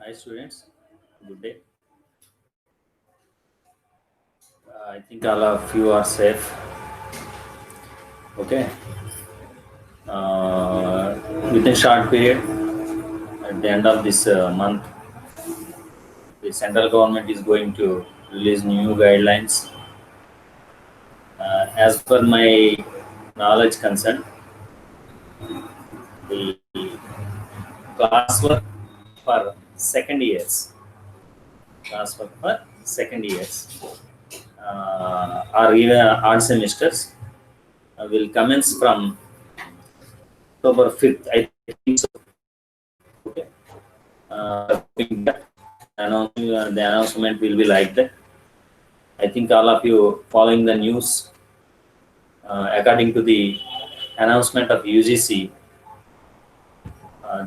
Hi students, good day. I think all of you are safe. Okay. Within short period, at the end of this month, the central government is going to release new guidelines. As per my knowledge concern, the classwork for second years, or even odd semesters will commence from October 5th, I think so. Okay. The announcement will be like that. I think all of you following the news, according to the announcement of UGC,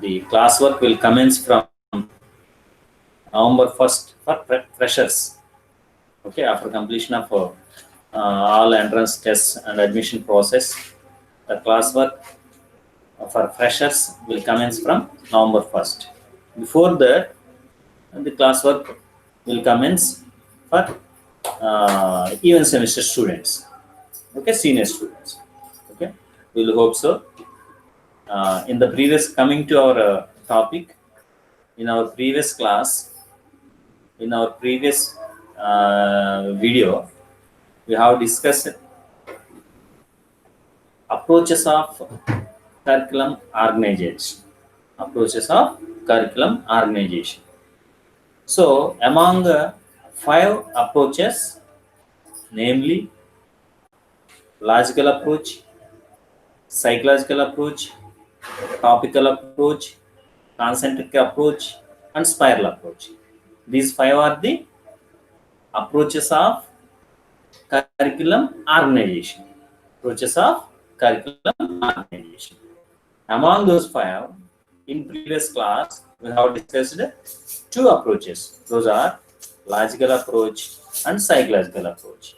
the classwork will commence from November 1st for freshers. Okay, after completion of all entrance tests and admission process, the classwork for freshers will commence from November 1st. Before that, the classwork will commence for even semester students, okay, senior students. Okay, we'll hope so. In the previous, coming to our topic, in our previous class, in our previous video, we have discussed approaches of curriculum organization. So among 5 approaches, namely logical approach, psychological approach, topical approach, concentric approach, and spiral approach. These 5 are the approaches of curriculum organization. Among those 5, in previous class, we have discussed 2 approaches. Those are logical approach and psychological approach.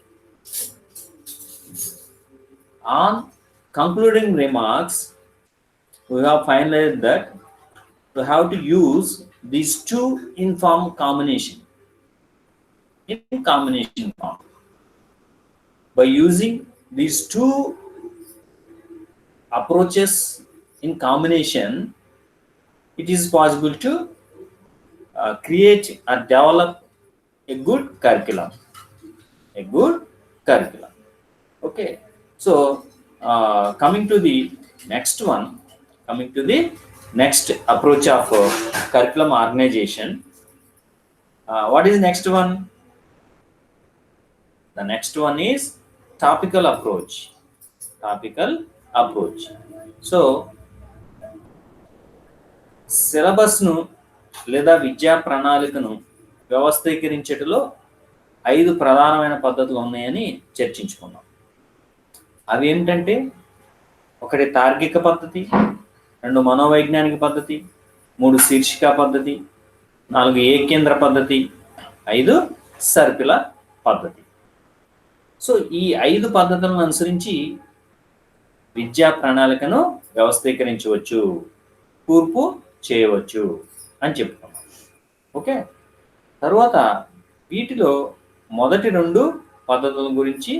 On concluding remarks, we have finalized that we have to use these 2 in combination form. By using these 2 approaches in combination, it is possible to create or develop a good curriculum. Okay. So coming to the next approach of curriculum organization. What is next one? The next one is topical approach. So సిలబస్ను లేదా విద్యా ప్రణాళికను వ్యవస్థీకరించటంలో 5 ప్రధానమైన పద్ధతులు ఉన్నాయని చర్చించుకున్నాం. అవి ఏంటంటే, 1 తార్కిక పద్ధతి, 2 మనోవైజ్ఞానిక పద్ధతి, 3 శీర్షిక పద్ధతి, 4 ఏకేంద్ర పద్ధతి, 5 సర్కిల పద్ధతి. సో ఈ 5 పద్ధతులను అనుసరించి విద్యా ప్రణాళికను వ్యవస్థీకరించవచ్చు, కూర్పు చేయవచ్చు అని చెప్పుకున్నాం. ఓకే. తర్వాత వీటిలో మొదటి 2 పద్ధతుల గురించి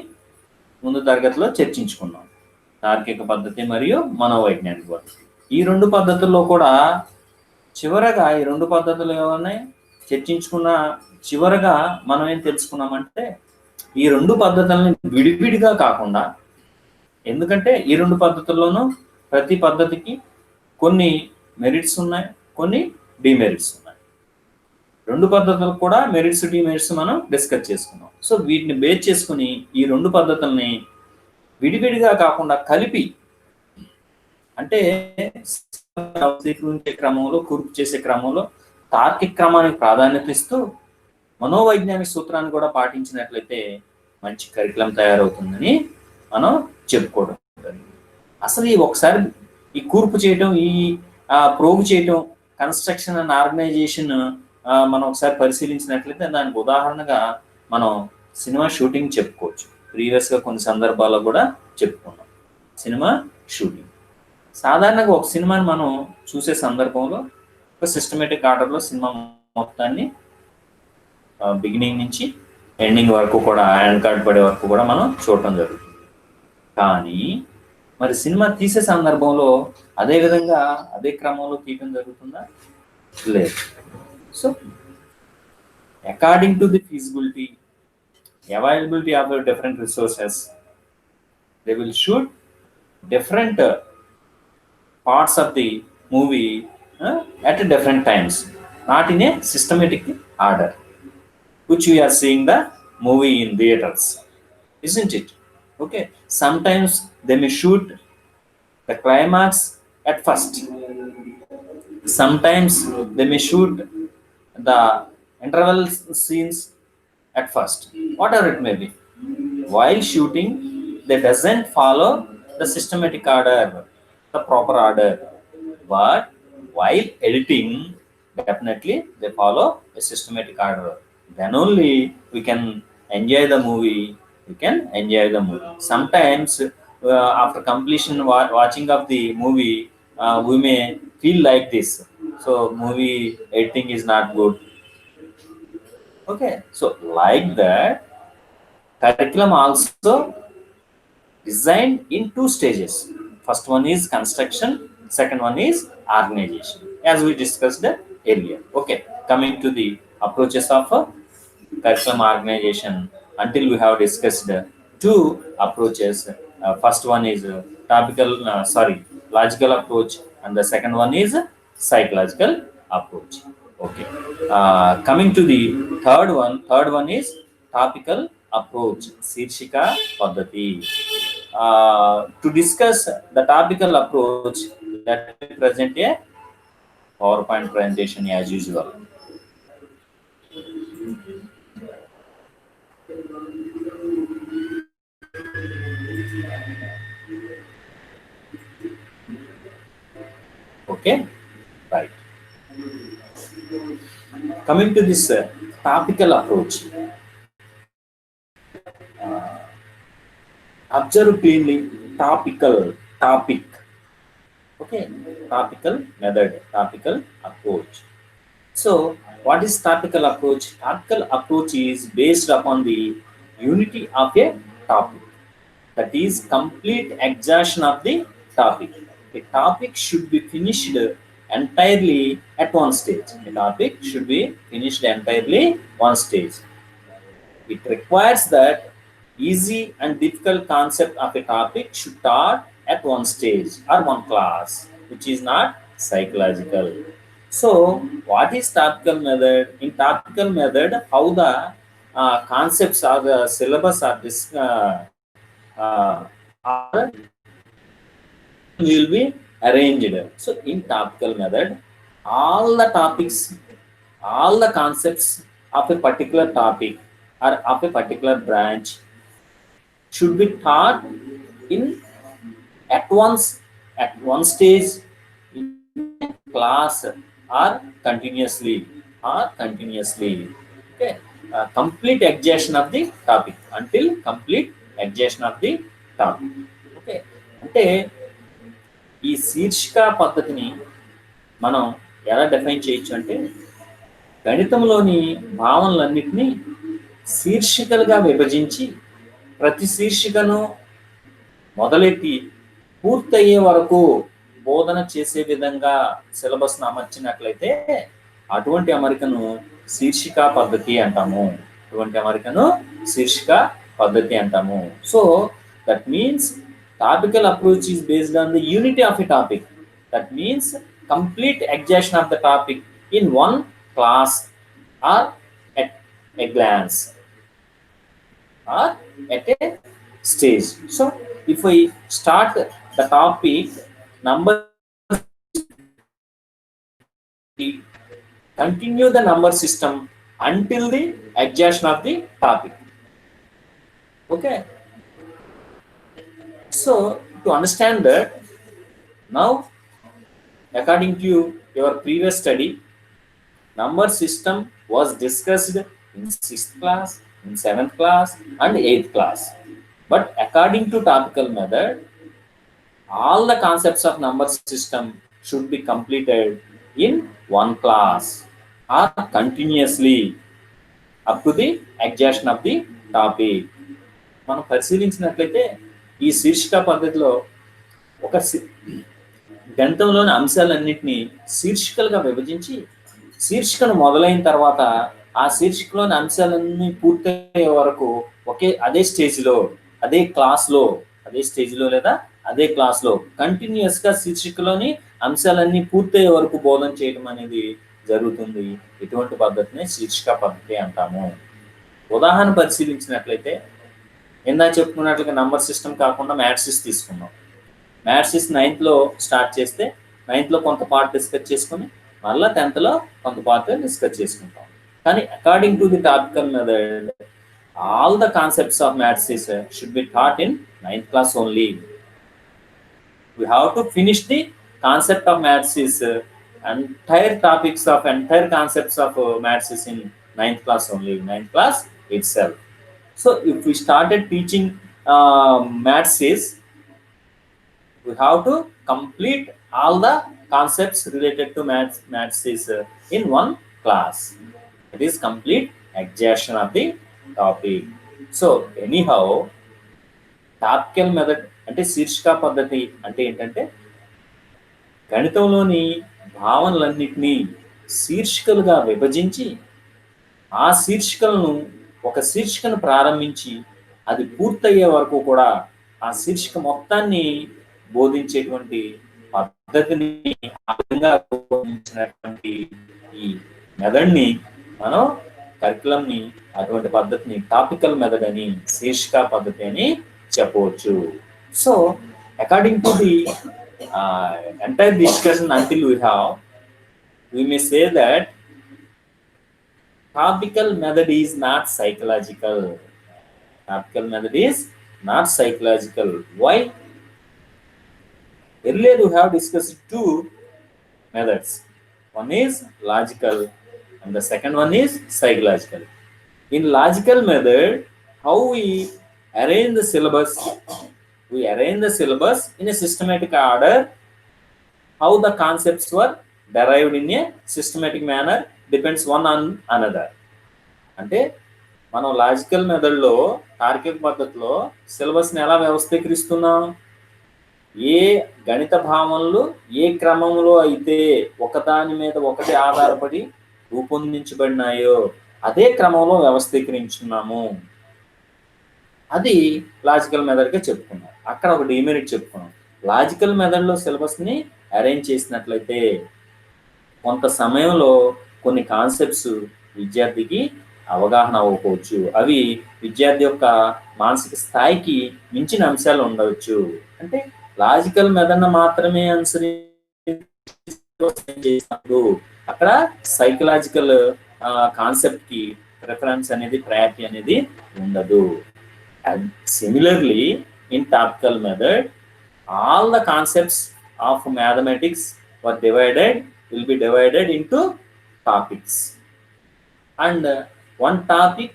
ముందు తరగతిలో చర్చించుకున్నాం. తార్కిక పద్ధతి మరియు మనోవైజ్ఞానిక పద్ధతి. ఈ 2 పద్ధతుల్లో కూడా చివరగా ఈ 2 పద్ధతులు ఏమన్నాయి చర్చించుకున్న చివరగా మనం ఏం తెలుసుకున్నామంటే, ఈ 2 పద్ధతులను విడివిడిగా కాకుండా, ఎందుకంటే ఈ 2 పద్ధతుల్లోనూ ప్రతి పద్ధతికి కొన్ని మెరిట్స్ ఉన్నాయి, కొన్ని డిమెరిట్స్ ఉన్నాయి. 2 పద్ధతులు కూడా మెరిట్స్ డిమెరిట్స్ మనం డిస్కస్ చేసుకున్నాం. సో వీటిని బేస్ చేసుకుని ఈ 2 పద్ధతుల్ని విడివిడిగా కాకుండా కలిపి, అంటే స్వీకరించే క్రమంలో, కూర్పు చేసే క్రమంలో తార్కిక క్రమానికి ప్రాధాన్యత ఇస్తూ మనోవైజ్ఞానిక సూత్రాన్ని కూడా పాటించినట్లయితే మంచి కరికులం తయారవుతుందని మనం చెప్పుకోవడం. అసలు ఒకసారి ఈ కూర్పు చేయటం, ఈ ప్రోగు చేయటం, కన్స్ట్రక్షన్ అండ్ ఆర్గనైజేషన్ మనం ఒకసారి పరిశీలించినట్లయితే దానికి ఉదాహరణగా మనం సినిమా షూటింగ్ చెప్పుకోవచ్చు. ప్రీవియస్గా కొన్ని సందర్భాల్లో కూడా చెప్పుకున్నాం సినిమా షూటింగ్. సాధారణంగా ఒక సినిమాని మనం చూసే సందర్భంలో ఒక సిస్టమేటిక్ ఆర్డర్లో సినిమా మొత్తాన్ని బిగినింగ్ నుంచి ఎండింగ్ వరకు కూడా హ్యాండ్ కార్డ్ పడే వరకు కూడా మనం చూడటం జరుగుతుంది. కానీ మరి సినిమా తీసే సందర్భంలో అదే విధంగా అదే క్రమంలో తీయటం జరుగుతుందా? లేదు. So according to the feasibility, availability of the different resources, they will shoot different parts of the movie at different times, not in a systematic order, which we are seeing the movie in theaters, isn't it? Okay, sometimes they may shoot the climax at first, sometimes they may shoot the interval scenes at first, whatever it may be. While shooting, they doesn't follow the systematic order, the proper order, but while editing, definitely they follow a systematic order. Then only we can enjoy the movie. Sometimes after completion watching of the movie, we may feel like this, so movie editing is not good. Okay, so like that, curriculum also designed in 2 stages. First one is construction, second one is organization, as we discussed earlier. Okay, coming to the approaches of curriculum organization, until we have discussed 2 approaches. First one is logical approach, and the second one is psychological approach. Okay, coming to the third one is topical approach, Shirshika Paddhati. To discuss the topical approach, let me present a PowerPoint presentation as usual. Okay, right. Coming to this topical approach, observe cleanly. Topic. Okay, topical method, topical approach. So what is topical approach? Topical approach is based upon the unity of a topic, that is complete exhaustion of the topic. A topic should be finished entirely at one stage. It requires that easy and difficult concept of a topic should start at one stage or one class, which is not psychological. So what is topical method? In topical method, how the concepts or the syllabus are will be arranged. So in topical method, all the topics, all the concepts of a particular topic or of a particular branch should be taught at one stage in class or continuously. Okay, complete exhaustion of the topic, until complete exhaustion of the topic. Okay, అంటే ఈ శీర్షిక పద్ధతిని మనం ఎలా define చేయొచ్చు అంటే, గణితంలోని భావనలన్నింటినీ శీర్షికలుగా విభజించి ప్రతి శీర్షికను మొదలెట్టి పూర్తయ్యే వరకు బోధన చేసే విధంగా సిలబస్ను అమర్చినట్లయితే అటువంటి అమరికను శీర్షిక పద్ధతి అంటాము. So that means topical approach is based on the unity of a topic. That means complete exhaustion of the topic in one class or at a glance or at a stage. So if we start the topic number, continue the number system until the exhaustion of the topic. Okay, so to understand that, now according to your previous study, number system was discussed in 6th class, in 7th class and 8th class. But according to topical method, all the concepts of number system should be completed in one class. or continuously up to the exhaustion of the topic. మనం పరిశీలించినట్లయితే ఈ శీర్షిక పద్ధతిలో ఒక గణితంలోని అంశాలన్నింటినీ శీర్షికలుగా విభజించి శీర్షికను మొదలైన తర్వాత ఆ శీర్షికలోని అంశాలన్నీ పూర్తయ్యే వరకు అదే స్టేజ్లో అదే క్లాస్లో లేదా అదే క్లాస్లో కంటిన్యూస్గా శీర్షికలోని అంశాలన్నీ పూర్తయ్యే వరకు బోధన చేయడం అనేది జరుగుతుంది. ఇటువంటి పద్ధతిని శీర్షిక పద్ధతి అంటాము. ఉదాహరణ పరిశీలించినట్లయితే ఇందాక చెప్పుకున్నట్లుగా నంబర్ సిస్టమ్ కాకుండా మ్యాట్రిక్స్ తీసుకున్నాం. మ్యాట్రిక్స్ 9th స్టార్ట్ చేస్తే 9th కొంత పార్ట్ డిస్కస్ చేసుకుని మళ్ళీ 10th కొంత పార్ట్ డిస్కస్ చేసుకుంటాం. కానీ according to the topical method all the concepts of matrices should be taught in 9th class only. We have to finish the concept of matrices, entire concepts of matrices in 9th class only, 9th class itself. So if we started teaching matrices, we have to complete all the concepts related to matrices in one class. It is complete exhaustion of the topic. So anyhow topical method అంటే శీర్షిక పద్ధతి అంటే ఏంటంటే గణితంలోని భావనలన్నింటినీ శీర్షికలుగా విభజించి ఆ శీర్షికను ప్రారంభించి అది పూర్తయ్యే వరకు కూడా ఆ శీర్షిక మొత్తాన్ని బోధించేటువంటి పద్ధతిని బోధించినటువంటి ఈ మెథడ్ని మనం కరికులంని అటువంటి పద్ధతిని టాపికల్ మెథడ్ అని శీర్షిక పద్ధతి అని చెప్పవచ్చు. So according to the entire discussion until we may say that topical method is not psychological. Topical method is not psychological. Why? Earlier we have discussed two methods. One is logical and the second one is psychological. In logical method, how we arrange the syllabus? We arrange the syllabus in a systematic order. How the concepts were derived in a systematic manner depends one on another. అంటే మనం logical మెథడ్లో తార్కిక పద్ధతిలో సిలబస్ని ఎలా వ్యవస్థీకరిస్తున్నాం? ఏ గణిత భావనలు ఏ క్రమంలో అయితే ఒకదాని మీద ఒకటి ఆధారపడి రూపొందించబడినాయో అదే క్రమంలో వ్యవస్థీకరించున్నాము. అది లాజికల్ మెథడ్గా చెప్పుకున్నాం. అక్కడ ఒక డిమెరిట్ చెప్పుకున్నాం. లాజికల్ మెథడ్లో సిలబస్ని అరేంజ్ చేసినట్లయితే కొంత సమయంలో కొన్ని కాన్సెప్ట్స్ విద్యార్థికి అవగాహన అవ్వకపోవచ్చు. అవి విద్యార్థి యొక్క మానసిక స్థాయికి మించిన అంశాలు ఉండవచ్చు. అంటే లాజికల్ మెథడ్ మాత్రమే అనుసరించినప్పుడు అక్కడ సైకలాజికల్ కాన్సెప్ట్ కి ప్రిఫరెన్స్ అనేది ప్రయారిటీ అనేది ఉండదు. And similarly in topical method all the concepts of mathematics will be divided into topics, and one topic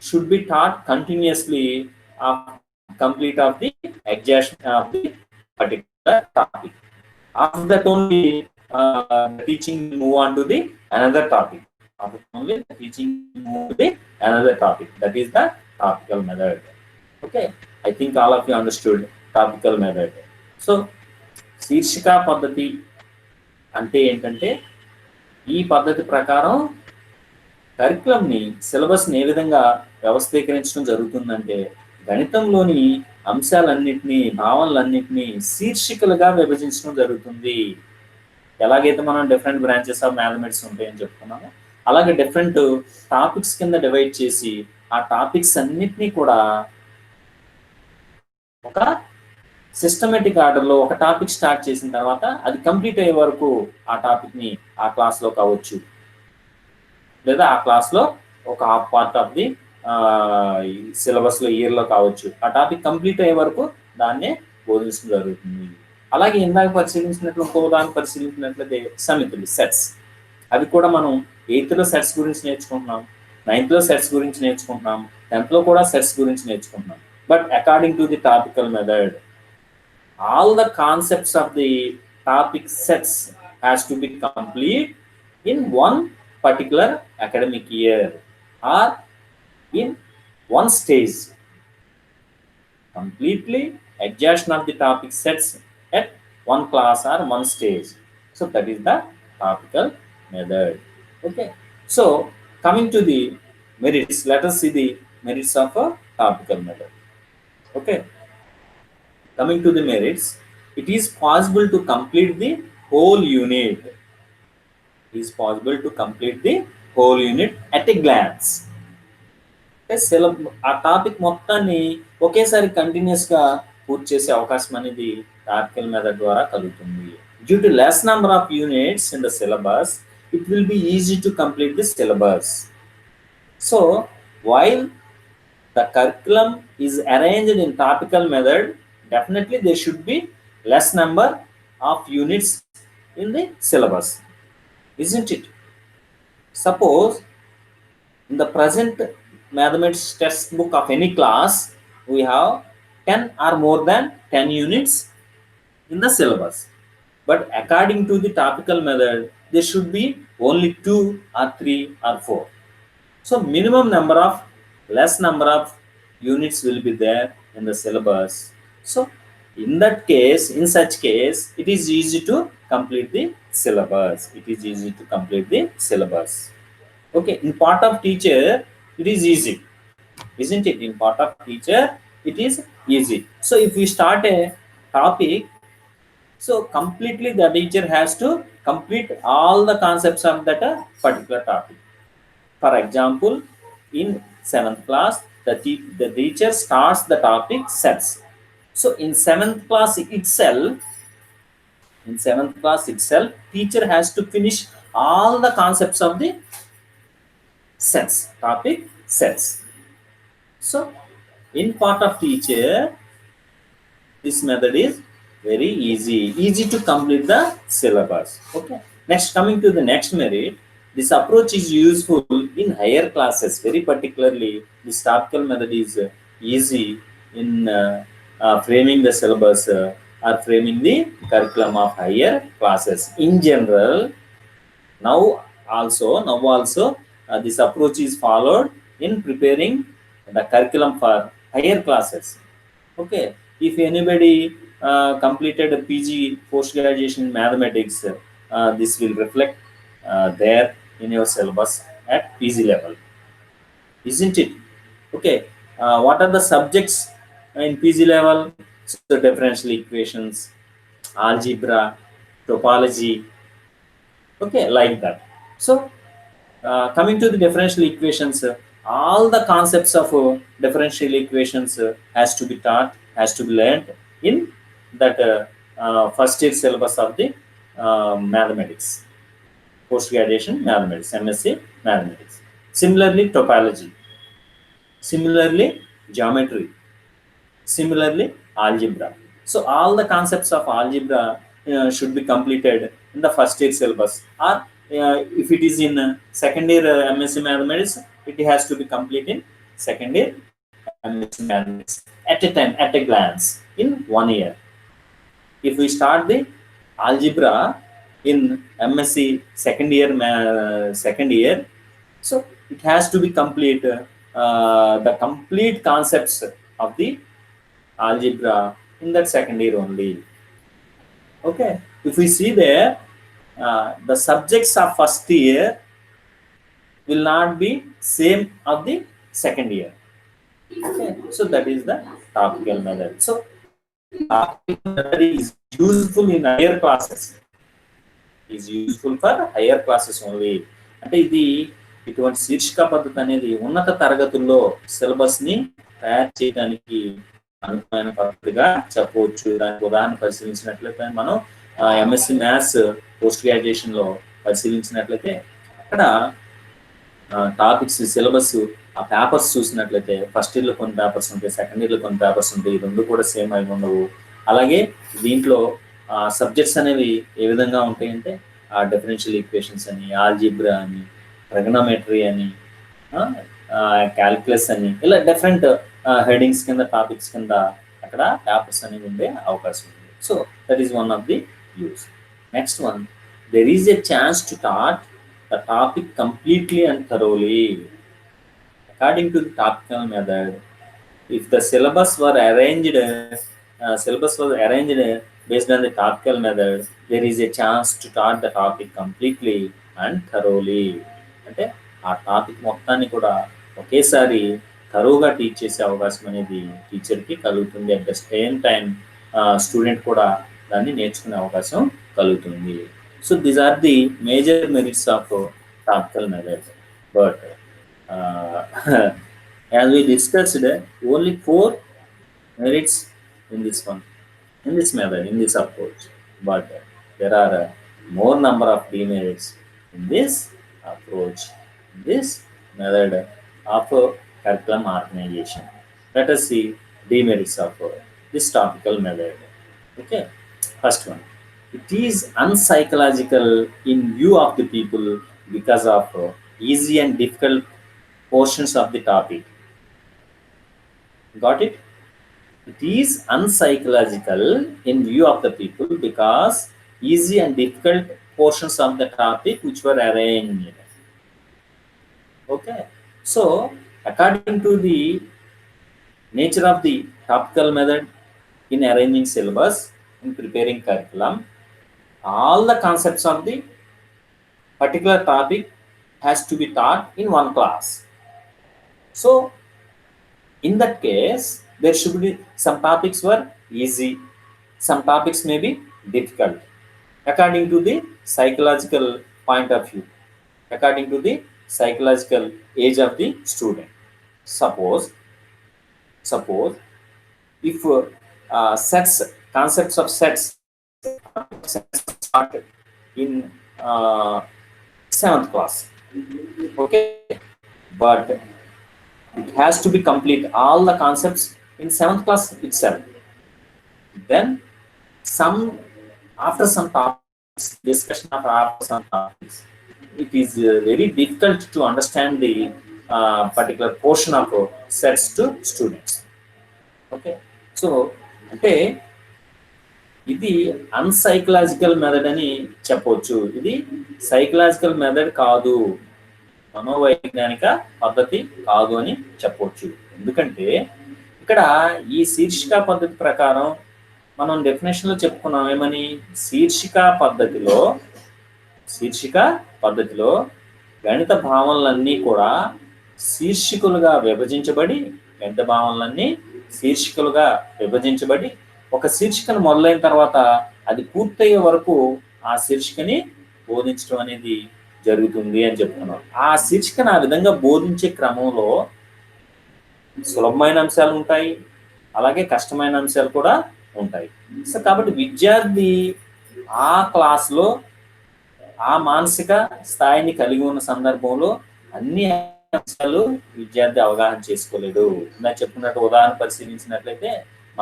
should be taught continuously complete of the exhaustion of the particular topic. After that only the teaching move on to the another topic. After only the teaching move to the another topic. That is the topical method. Okay, I think all of you understood topical method. So శీర్షిక పద్ధతి అంటే ఏంటంటే ఈ పద్ధతి ప్రకారం కరికులంని సిలబస్ని ఏ విధంగా వ్యవస్థీకరించడం జరుగుతుందంటే గణితంలోని అంశాలన్నింటినీ భావనలన్నింటినీ శీర్షికలుగా విభజించడం జరుగుతుంది. ఎలాగైతే మనం డిఫరెంట్ బ్రాంచెస్ ఆఫ్ మ్యాథమెటిక్స్ ఉంటాయని చెప్పుకున్నామో అలాగే డిఫరెంట్ టాపిక్స్ కింద డివైడ్ చేసి ఆ టాపిక్స్ అన్నిటినీ కూడా ఒక సిస్టమేటిక్ ఆర్డర్లో ఒక టాపిక్ స్టార్ట్ చేసిన తర్వాత అది కంప్లీట్ అయ్యే వరకు ఆ టాపిక్ని ఆ క్లాస్లో కావచ్చు లేదా ఆ క్లాస్లో ఒక హాఫ్ పార్ట్ ఆఫ్ ది సిలబస్లో ఇయర్లో కావచ్చు ఆ టాపిక్ కంప్లీట్ అయ్యే వరకు దాన్నే బోధించడం జరుగుతుంది. అలాగే ఇందాక ఇంకో దాన్ని పరిశీలించినట్లయితే సమితులు సెట్స్, అవి కూడా మనం 8th సెట్స్ గురించి నేర్చుకుంటున్నాం, 9th సెట్స్ గురించి నేర్చుకుంటున్నాం, 10th కూడా సెట్స్ గురించి నేర్చుకుంటున్నాం. But according to the topical method all the concepts of the topic sets has to be complete in one particular academic year or in one stage. Completely exhaustion of the topic sets at one class or one stage. So that is the topical method. Okay. So coming to the merits, let us see the merits of a topical method. Okay. Coming to the merits, it is possible to complete the whole unit. It is possible to complete the whole unit at a glance. ఆ topic మొత్తాన్ని ఒకేసారి continuous గా పూర్తి చేసే అవకాశం అనేది topical method ద్వారా కలుగుతుంది. Due to less number of units in the syllabus, it will be easy to complete the syllabus. So while the curriculum is arranged in topical method, definitely there should be less number of units in the syllabus, isn't it? Suppose in the present mathematics textbook of any class, we have 10 or more than 10 units in the syllabus, but according to the topical method there should be only 2 or 3 or 4. So minimum number of less number of units will be there in the syllabus. So in that case, in such case, it is easy to complete the syllabus. It is easy to complete the syllabus. Okay, in part of teacher, it is easy, isn't it? In part of teacher, it is easy. So if we start a topic, so completely the teacher has to complete all the concepts of that particular topic. For example, in 7th class, the teacher starts the topic sets. So in 7th class itself, teacher has to finish all the concepts of the sets, topic sets. So in part of teacher, this method is very easy to complete the syllabus. Okay. Next, coming to the next merit, this approach is useful in higher classes. Very particularly, this topical method is easy in framing the syllabus or framing the curriculum of higher classes. In general, now also this approach is followed in preparing the curriculum for higher classes. Okay, if anybody completed a PG post-graduation in mathematics, this will reflect there in your syllabus at PG level, isn't it? Okay, what are the subjects in PG level? So differential equations, algebra, topology, okay, like that. So coming to the differential equations, all the concepts of differential equations has to be taught, has to be learned in that first year syllabus of the mathematics, post-graduation mathematics, MSc mathematics. Similarly, topology, similarly geometry, similarly algebra. So all the concepts of algebra should be completed in the first year syllabus, or if it is in second year MSc mathematics, it has to be complete in second year MSc mathematics at a time, at a glance, in 1 year. If we start the algebra in MSc second year, so it has to be complete the complete concepts of the algebra in that second year only. Okay, if we see there, the subjects of first year will not be same of the second year. Okay, so that is the topical method. So topical method is useful in higher classes, is useful for higher classes only. అంటే ఇది ఇటువంటి శీర్షిక పద్ధతి అనేది ఉన్నత తరగతుల్లో syllabus ని తయారు చేయడానికి అనుకూలమైన పద్ధతిగా చెప్పవచ్చు. దానికి ఉదాహరణ పరిశీలించినట్లయితే మనం ఎంఎస్సి మ్యాథ్స్ పోస్ట్ గ్రాడ్యుయేషన్ లో పరిశీలించినట్లయితే అక్కడ టాపిక్స్ సిలబస్ ఆ పేపర్స్ చూసినట్లయితే ఫస్ట్ ఇయర్ లో కొన్ని పేపర్స్ ఉంటాయి, సెకండ్ ఇయర్ లో కొన్ని పేపర్స్ ఉంటాయి, ఈ రెండు కూడా సేమ్ అయి ఉండవు. అలాగే దీంట్లో సబ్జెక్ట్స్ అనేవి ఏ విధంగా ఉంటాయంటే డిఫరెన్షియల్ ఈక్వేషన్స్ అని, ఆల్జిబ్రా అని, ట్రిగనోమెట్రీ అని, క్యాల్కులస్ అని, ఇలా డిఫరెంట్ హెడింగ్స్ కింద టాపిక్స్ కింద అక్కడ పేపర్స్ అనేవి ఉండే అవకాశం ఉంది. So that is one of the use. Next one, there is a chance to the topic completely and thoroughly. According to the topical method, if the syllabus was arranged based on the topical method, there is a chance to start the topic completely and thoroughly. అంటే ఆ topic మొత్తాన్ని కూడా ఒకేసారి తరువుగా teach చేసే అవకాశం అనేది టీచర్కి కలుగుతుంది. At the same time student కూడా దాన్ని నేర్చుకునే అవకాశం కలుగుతుంది. So these are the major merits of topical method. But as we discussed, only 4 merits in this one, in this method, in this approach. But there are more number of demerits in this approach, in this method of curriculum organization. Let us see demerits of this topical method. Okay, first one. It is unpsychological in view of the people because of easy and difficult portions of the topic. Got it? It is unpsychological in view of the people because easy and difficult portions of the topic which were arranged. Okay. So, according to the nature of the topical method in arranging syllabus, in preparing curriculum, all the concepts of the particular topic has to be taught in one class. So, in that case, there should be some topics were easy, some topics may be difficult, according to the psychological point of view, according to the psychological age of the student. Suppose if concepts of sets started in 7th class, okay, but it has to be complete all the concepts in 7th class itself. Then after some topics, discussion of after some topics, it is very difficult to understand the particular portion of sets to students. Okay, so అంటే ఇది అన్సైకలాజికల్ method అని చెప్పవచ్చు. ఇది psychological method కాదు, మనోవైజ్ఞానిక పద్ధతి కాదు అని చెప్పవచ్చు. ఎందుకంటే ఇక్కడ ఈ శీర్షిక పద్ధతి ప్రకారం మనం డెఫినేషన్లో చెప్పుకున్నాం ఏమని, శీర్షిక పద్ధతిలో గణిత భావనలన్నీ కూడా శీర్షికలుగా విభజించబడి, ఒక శీర్షికను మొదలైన తర్వాత అది పూర్తయ్యే వరకు ఆ శీర్షికని బోధించడం అనేది జరుగుతుంది అని చెప్తున్నాం. ఆ శీర్షికను ఆ విధంగా బోధించే క్రమంలో సులభమైన అంశాలు ఉంటాయి, అలాగే కష్టమైన అంశాలు కూడా ఉంటాయి. సో కాబట్టి విద్యార్థి ఆ క్లాస్లో ఆ మానసిక స్థాయిని కలిగి ఉన్న సందర్భంలో అన్ని అంశాలు విద్యార్థి అవగాహన చేసుకోలేడు. ఇలా చెప్పుకున్నట్టు ఉదాహరణ పరిశీలించినట్లయితే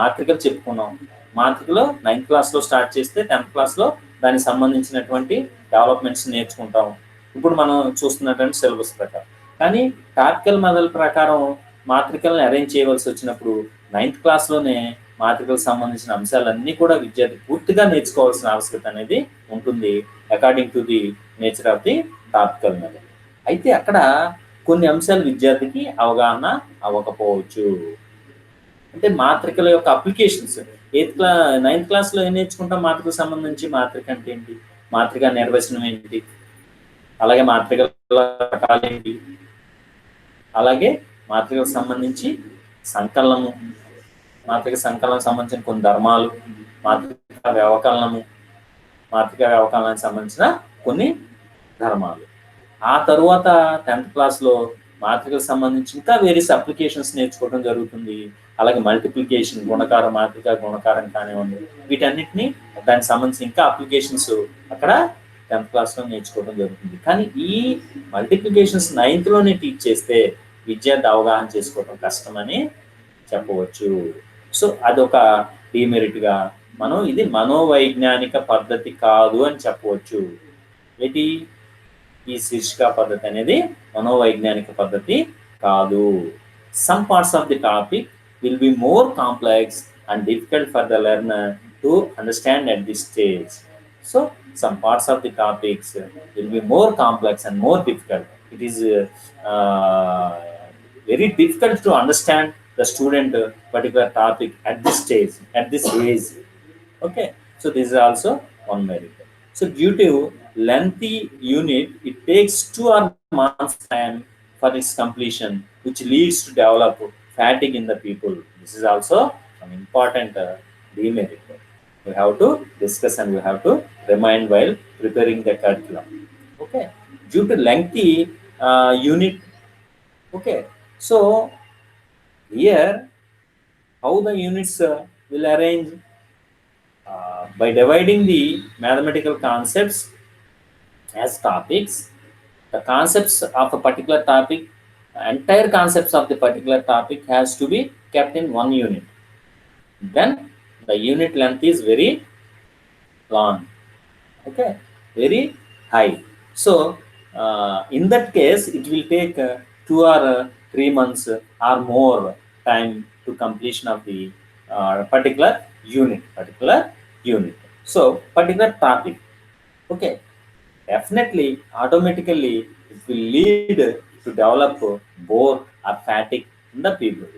మాత్రికలు చెప్పుకున్నాం. మాత్రికలో 9th క్లాస్లో స్టార్ట్ చేస్తే 10th క్లాస్లో దానికి సంబంధించినటువంటి డెవలప్మెంట్స్ నేర్చుకుంటాం. ఇప్పుడు మనం చూస్తున్నటువంటి సిలబస్ ప్రకారం. కానీ టాపికల్ మెథడ్ ప్రకారం మాత్రికలను అరేంజ్ చేయవలసి వచ్చినప్పుడు 9th క్లాస్లోనే మాత్రికలకు సంబంధించిన అంశాలన్నీ కూడా విద్యార్థి పూర్తిగా నేర్చుకోవాల్సిన ఆవశ్యకత అనేది ఉంటుంది, according to the nature of the topical method. అయితే అక్కడ కొన్ని అంశాలు విద్యార్థికి అవగాహన అవ్వకపోవచ్చు. అంటే మాత్రికల యొక్క అప్లికేషన్స్ 9th క్లాస్లో ఏం నేర్చుకుంటాం మాత్రికలకు సంబంధించి, మాత్రిక అంటే ఏంటి, మాత్రిక నిర్వచనం ఏంటి, అలాగే మాత్రికల రకాలు ఏంటి, అలాగే మాత్రికలకు సంబంధించి సంకలనము, మాత్రిక సంకలనం సంబంధించిన కొన్ని ధర్మాలు, మాత్రిక వ్యవకలనానికి సంబంధించిన కొన్ని ధర్మాలు. ఆ తరువాత 10th క్లాస్లో మాత్రికలకు సంబంధించి ఇంకా వేరియస్ అప్లికేషన్స్ నేర్చుకోవడం జరుగుతుంది. అలాగే మల్టిప్లికేషన్, మాత్రిక గుణకారం కానివ్వండి, వీటన్నిటిని దానికి సంబంధించి ఇంకా అప్లికేషన్స్ అక్కడ 10th క్లాస్లో నేర్చుకోవడం జరుగుతుంది. కానీ ఈ మల్టిప్లికేషన్స్ 9thలోనే టీచ్ చేస్తే విద్యార్థి అవగాహన చేసుకోవడం కష్టమని చెప్పవచ్చు. సో అదొక డిమెరిట్గా మనం ఇది మనోవైజ్ఞానిక పద్ధతి కాదు అని చెప్పవచ్చు. ఏంటి ఈ శీర్షిక పద్ధతి అనేది మనోవైజ్ఞానిక పద్ధతి కాదు. Some parts of the topic will be more complex and difficult for the learner to understand at this stage. So some parts of the topics will be more complex and more difficult. It is very difficult to understand the student particular topic at this stage, at this age. Okay, so this is also one merit. So due to lengthy unit, it takes 2 or months time for its completion, which leads to develop fatigue in the people. This is also an important demerit. We have to discuss and we have to remind while preparing the curriculum. Okay, due to lengthy unit. Okay, so here how the units will arrange by dividing the mathematical concepts as topics. The concepts of a particular topic, entire concepts of the particular topic has to be kept in one unit. Then the unit length is very long. Okay, very high. So in that case it will take 2 or 3 months or more time to completion of the particular unit. So particular topic. Okay, definitely automatically it will lead to develop bore or fatigue in the people.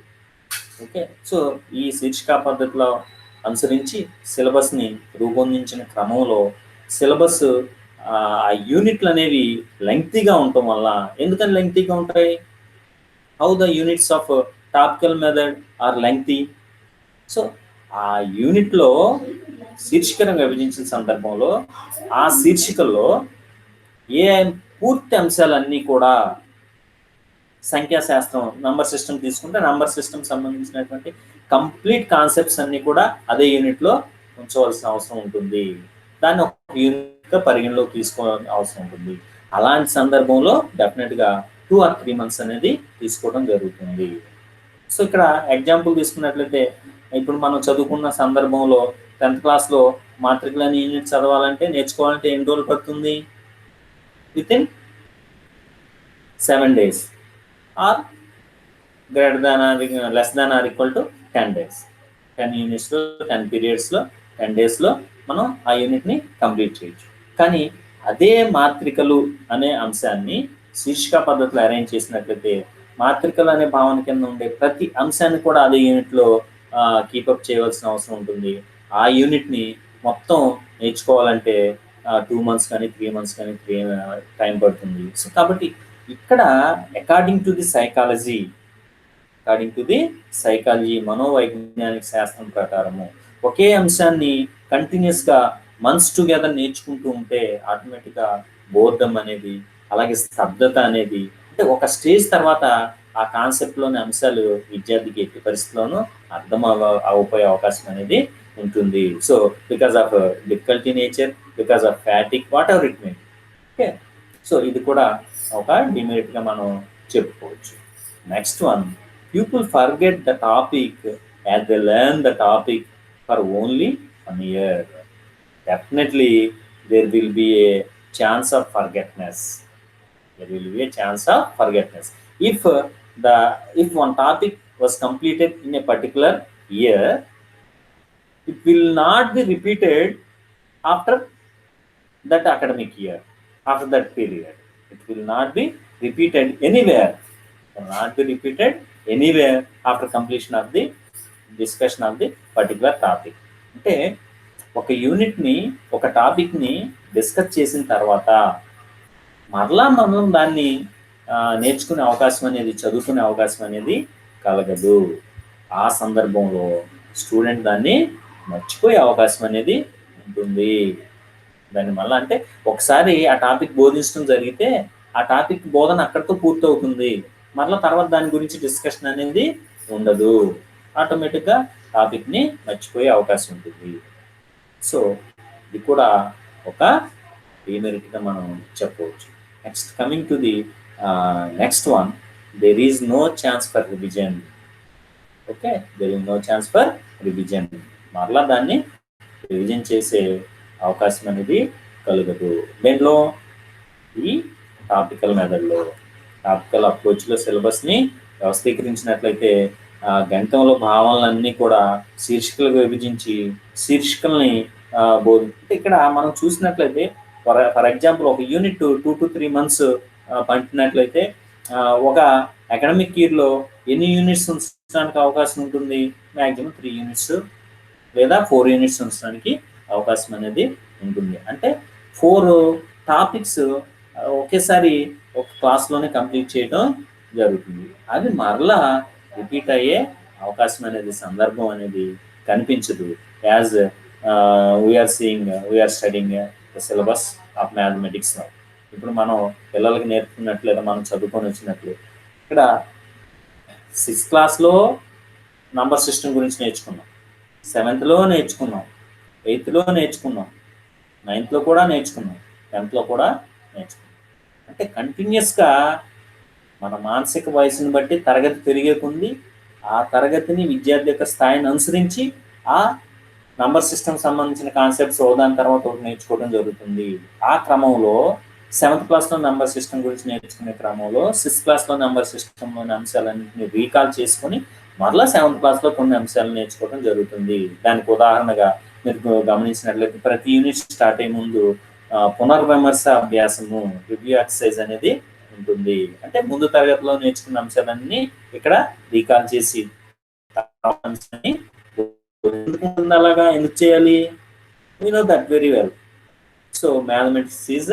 Okay, so ఈ శీర్షిక పద్ధతిలో అనుసరించి సిలబస్ని రూపొందించిన క్రమంలో syllabus ఆ యూనిట్లు అనేవి లెంగ్తీగా ఉండటం వల్ల, ఎందుకని లెంగ్తీగా ఉంటాయి? How the units of topical method or lengthy. So ఆ యూనిట్లో శీర్షికను విభజించిన సందర్భంలో ఆ శీర్షికల్లో ఏ పూర్తి అంశాలన్నీ కూడా సంఖ్యాశాస్త్రం, నంబర్ సిస్టమ్ తీసుకుంటే నంబర్ సిస్టమ్ సంబంధించినటువంటి కంప్లీట్ కాన్సెప్ట్స్ అన్ని కూడా అదే యూనిట్లో ఉంచవలసిన అవసరం ఉంటుంది. దాన్ని ఒక యూనిట్గా పరిగణలోకి తీసుకోవాల్సిన అవసరం ఉంటుంది. అలాంటి సందర్భంలో డెఫినెట్గా 2 or 3 months అనేది తీసుకోవడం జరుగుతుంది. సో ఇక్కడ ఎగ్జాంపుల్ తీసుకున్నట్లయితే ఇప్పుడు మనం చదువుకున్న సందర్భంలో 10th క్లాస్లో మాత్రికలు అనే యూనిట్ చదవాలంటే, నేర్చుకోవాలంటే ఎన్ని రోజులు పడుతుంది? Within 7 days or greater than or less than or equal to 10 days. 10 యూనిట్స్లో 10 పీరియడ్స్లో 10 daysలో మనం ఆ యూనిట్ని కంప్లీట్ చేయొచ్చు. కానీ అదే మాత్రికలు అనే అంశాన్ని శీర్షిక పద్ధతిలో అరేంజ్ చేసినట్లయితే మాత్రికలు అనే భావన కింద ఉండే ప్రతి అంశాన్ని కూడా అదే యూనిట్లో కీపప్ చేయవలసిన అవసరం ఉంటుంది. ఆ యూనిట్ని మొత్తం నేర్చుకోవాలంటే 2 months కానీ 3 months కానీ టైం పడుతుంది. సో కాబట్టి ఇక్కడ అకార్డింగ్ టు ది సైకాలజీ మనోవైజ్ఞానిక శాస్త్రం ప్రకారము ఒకే అంశాన్ని కంటిన్యూస్గా మంత్స్ టుగెదర్ నేర్చుకుంటూ ఉంటే ఆటోమేటిక్గా బోర్డమ్ అనేది, అలాగే స్తబ్దత అనేది, అంటే ఒక స్టేజ్ తర్వాత ఆ కాన్సెప్ట్లోని అంశాలు విద్యార్థికి ఎట్టి పరిస్థితుల్లోనూ అర్థం అవ్వపోయే అవకాశం అనేది ఉంటుంది. So because of difficulty nature, because of fatigue, what ever it may. Okay, so ఇది కూడా ఒక డిమెరిట్గా మనం చెప్పుకోవచ్చు. Next one, people forget the topic as they learn the topic for only 1 year. Definitely there will be a chance of forgetfulness. If one topic was completed in a particular year, it will not be repeated after that academic year, after that period. It will not be repeated anywhere. After completion of the discussion of the particular topic. అంటే ఒక యూనిట్ని, ఒక టాపిక్ని discuss చేసిన తర్వాత మరలా మనం దాన్ని నేర్చుకునే అవకాశం అనేది, చదువుకునే అవకాశం అనేది కలగదు. ఆ సందర్భంలో స్టూడెంట్ దాన్ని మర్చిపోయే అవకాశం అనేది ఉంటుంది. దాని వల్ల అంటే ఒకసారి ఆ టాపిక్ బోధించడం జరిగితే ఆ టాపిక్ బోధన అక్కడితో పూర్తవుతుంది. మరలా తర్వాత దాని గురించి డిస్కషన్ అనేది ఉండదు. ఆటోమేటిక్గా టాపిక్ని మర్చిపోయే అవకాశం ఉంటుంది. సో ఇది కూడా ఒక డిమెరిట్గా మనం చెప్పవచ్చు. Next coming to the next one, there is no chance for revision. Okay, there is no chance for revision. మరలా దాన్ని రివిజన్ చేసే అవకాశం అనేది కలగదు. దీంట్లో ఈ టాపికల్ మెథడ్లో, టాపికల్ అప్రోచ్లో సిలబస్ని వ్యవస్థీకరించినట్లయితే గణితంలో భావనలన్నీ కూడా శీర్షికలుగా విభజించి శీర్షికల్ని ఇక్కడ మనం చూసినట్లయితే ఫర్ ఎగ్జాంపుల్ ఒక యూనిట్ 2 to 3 months పంపినట్లయితే ఒక అకాడమిక్ ఇయర్లో ఎన్ని యూనిట్స్ ఉంచడానికి అవకాశం ఉంటుంది? మ్యాక్సిమం 3 యూనిట్స్ లేదా 4 యూనిట్స్ ఉంచడానికి అవకాశం అనేది ఉంటుంది. అంటే 4 టాపిక్స్ ఒకేసారి ఒక క్లాస్లోనే కంప్లీట్ చేయడం జరుగుతుంది. అది మరలా రిపీట్ అయ్యే అవకాశం అనేది, సందర్భం అనేది కనిపించదు. As we are studying the syllabus of mathematics. ఇప్పుడు మనం పిల్లలకి నేర్పుకున్నట్లు లేదా మనం చదువుకొని వచ్చినట్లు ఇక్కడ 6th క్లాస్లో నంబర్ సిస్టమ్ గురించి నేర్చుకున్నాం, 7th నేర్చుకున్నాం, 8th నేర్చుకున్నాం, 9th కూడా నేర్చుకున్నాం, 10th కూడా నేర్చుకున్నాం. అంటే కంటిన్యూస్గా మన మానసిక వయసుని బట్టి తరగతి పెరిగే కొంది ఆ తరగతిని విద్యార్థి యొక్క స్థాయిని అనుసరించి ఆ నంబర్ సిస్టమ్ సంబంధించిన కాన్సెప్ట్స్ దాని తర్వాత ఒకటి నేర్చుకోవడం జరుగుతుంది. ఆ క్రమంలో 7th క్లాస్లో నంబర్ సిస్టమ్ గురించి నేర్చుకునే క్రమంలో 6th క్లాస్లో నంబర్ సిస్టంలోని అంశాలన్నింటినీ రీకాల్ చేసుకొని మరలా 7th క్లాస్లో కొన్ని అంశాలు నేర్చుకోవడం జరుగుతుంది. దానికి ఉదాహరణగా మీరు గమనించినట్లయితే ప్రతి యూనిట్ స్టార్ట్ అయ్యే ముందు పునర్విమర్శ అభ్యాసము, రివ్యూ ఎక్సర్సైజ్ అనేది ఉంటుంది. అంటే ముందు తరగతిలో నేర్చుకున్న అంశాలన్నీ ఇక్కడ రీకాల్ చేసి అలాగా ఎందుకు చేయాలి? We know that very well. So mathematics is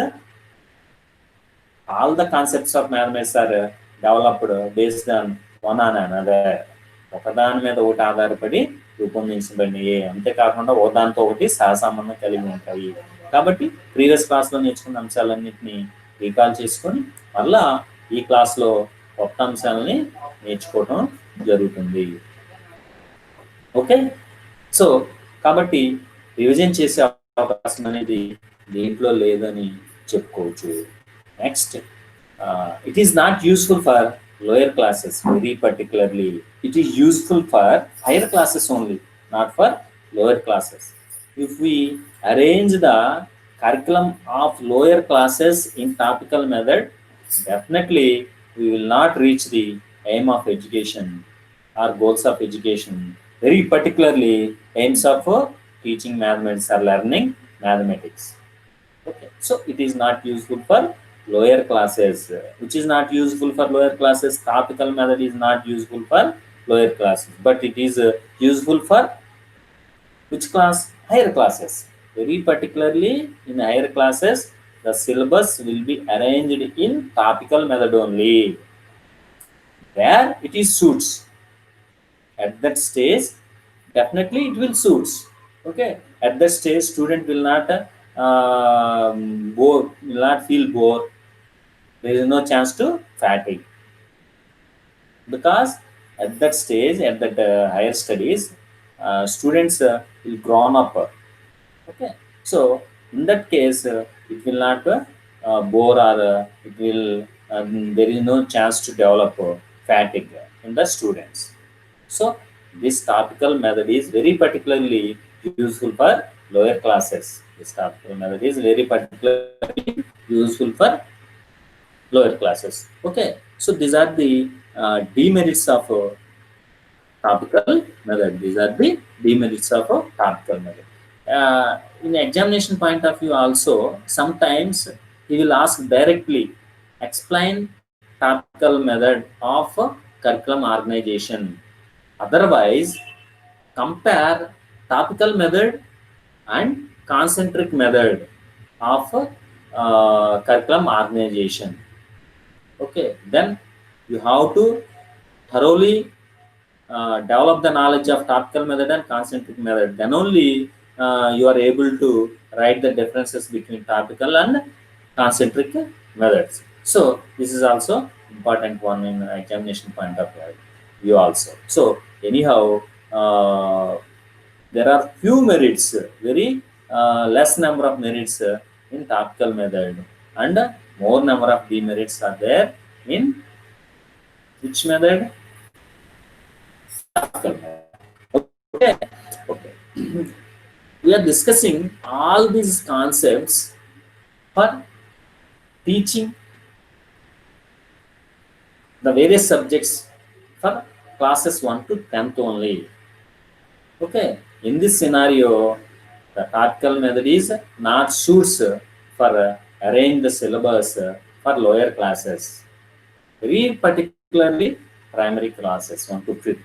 all the concepts of mathematics are developed based on one on another. ఒకదాని మీద ఒకటి ఆధారపడి రూపొందించబడినవి. అంతేకాకుండా ఒకదానితో ఒకటి సహసంబంధం కలిగి ఉంటాయి. కాబట్టి ప్రీవియస్ క్లాస్లో నేర్చుకున్న అంశాలన్నింటినీ రీకాల్ చేసుకొని మళ్ళా ఈ క్లాస్లో కొత్త అంశాలని నేర్చుకోవటం జరుగుతుంది. ఓకే, సో కాబట్టి రివిజన్ చేసే అవకాశం అనేది దీంట్లో లేదని చెప్పుకోవచ్చు. Next, it is not useful for lower classes very particularly. It is useful for higher classes only, not for lower classes. If we arrange the curriculum of lower classes in topical method, definitely we will not reach the aim of education or goals of education, very particularly aims of teaching mathematics or learning mathematics. Okay, so it is not useful for lower classes. Which is not useful for lower classes? Topical method is not useful for lower classes, but it is useful for which class? Higher classes. Very particularly in higher classes, the syllabus will be arranged in topical method only, where it is suits. At that stage, definitely it will suits. Okay, at that stage, student will not will not feel bored. There is no chance to fatigue, because at that stage, at that higher studies, students will grown up. Okay, so in that case, it will not bore, or it will there is no chance to develop fatigue in the students. So this topical method is very particularly useful for lower classes. This topical method is very particularly useful for lower classes. Okay, so these are the demerits of topical method. These are the demerits of topical method. In examination point of view also, sometimes he will ask directly, explain topical method of curriculum organization. Otherwise, compare topical method and concentric method of curriculum organization. Okay, then you have to thoroughly develop the knowledge of topical method and concentric method. Then only you are able to write the differences between topical and concentric methods. So this is also important one in examination point of view also. So anyhow, there are few merits, very less number of merits in topical method, and more number of demerits are there in which method? Topical method. Okay, okay. We are discussing all these concepts for teaching the various subjects for classes 1 to 10th only. Okay, in this scenario, The topical method is not suits for arrange the syllabus for lower classes, very particularly primary classes 1 to 5th.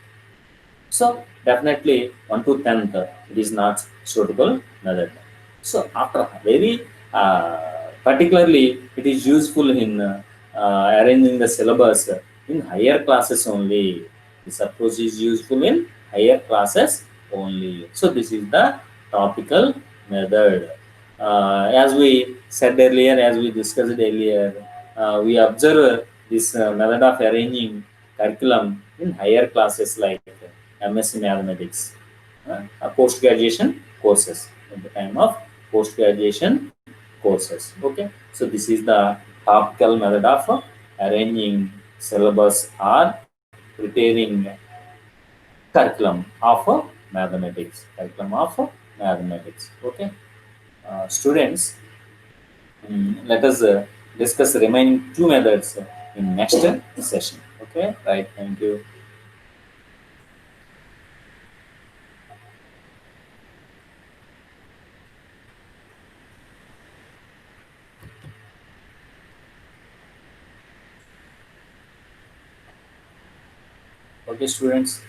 So definitely 1 to 10th it is not suitable method. So after very particularly it is useful in arranging the syllabus in higher classes only. This approach is useful in higher classes only. So this is the topical method. As we said earlier, as we discussed earlier, we observe this method of arranging curriculum in higher classes like MSc Mathematics, post-graduation courses, at the time of post-graduation courses. Okay, so this is the topical method of arranging syllabus or preparing curriculum of mathematics. Okay, students, let us discuss the remaining two methods in next session. Okay, right? Thank you. Okay, students,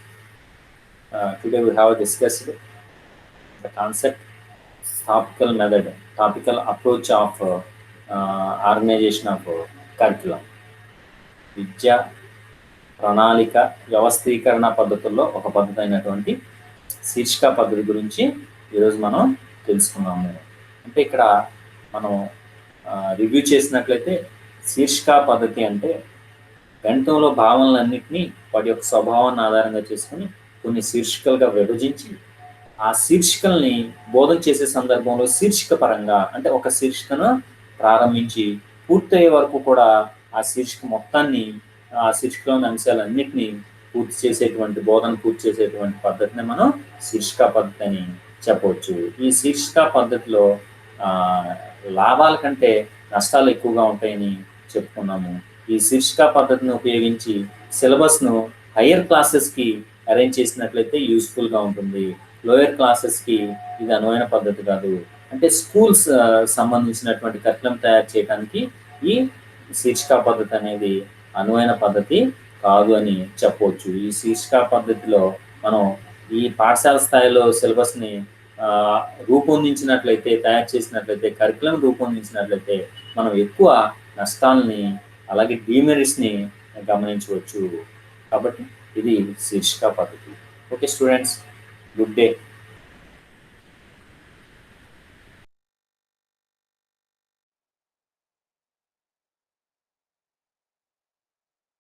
today we have discussed the concept, topical method, topical approach of organization of curriculum. విద్యా ప్రణాళిక వ్యవస్థీకరణ పద్ధతుల్లో ఒక పద్ధతి అయినటువంటి శీర్షిక పద్ధతి గురించి ఈరోజు మనం తెలుసుకున్నాము. అంటే ఇక్కడ మనం రివ్యూ చేసినట్లయితే శీర్షిక పద్ధతి అంటే గణితంలో భావనలన్నింటినీ వాటి యొక్క స్వభావాన్ని ఆధారంగా చేసుకుని కొన్ని శీర్షికలుగా విభజించి ఆ శీర్షికల్ని బోధన చేసే సందర్భంలో శీర్షిక పరంగా అంటే ఒక శీర్షికను ప్రారంభించి పూర్తయ్యే వరకు కూడా ఆ శీర్షిక మొత్తాన్ని, ఆ శీర్షికలోని అంశాలన్నింటినీ పూర్తి చేసేటువంటి బోధన పూర్తి చేసేటువంటి పద్ధతిని మనం శీర్షిక పద్ధతి అని చెప్పవచ్చు. ఈ శీర్షిక పద్ధతిలో లాభాల కంటే నష్టాలు ఎక్కువగా ఉంటాయని చెప్పుకున్నాము. ఈ శీర్షిక పద్ధతిని ఉపయోగించి సిలబస్ను హయ్యర్ క్లాసెస్కి అరేంజ్ చేసినట్లయితే యూస్ఫుల్గా ఉంటుంది. లోయర్ క్లాసెస్కి ఇది అనువైన పద్ధతి కాదు. అంటే స్కూల్స్ సంబంధించినటువంటి కరికులం తయారు చేయడానికి ఈ శీర్షిక పద్ధతి అనేది అనువైన పద్ధతి కాదు అని చెప్పవచ్చు. ఈ శీర్షిక పద్ధతిలో మనం ఈ పాఠశాల స్థాయిలో సిలబస్ని రూపొందించినట్లయితే, తయారు చేసినట్లయితే, కరికులం రూపొందించినట్లయితే మనం ఎక్కువ నష్టాలని అలాగే డీమెరిట్స్ని గమనించవచ్చు. కాబట్టి ఇది శీర్షిక పద్ధతి. Okay students, good day.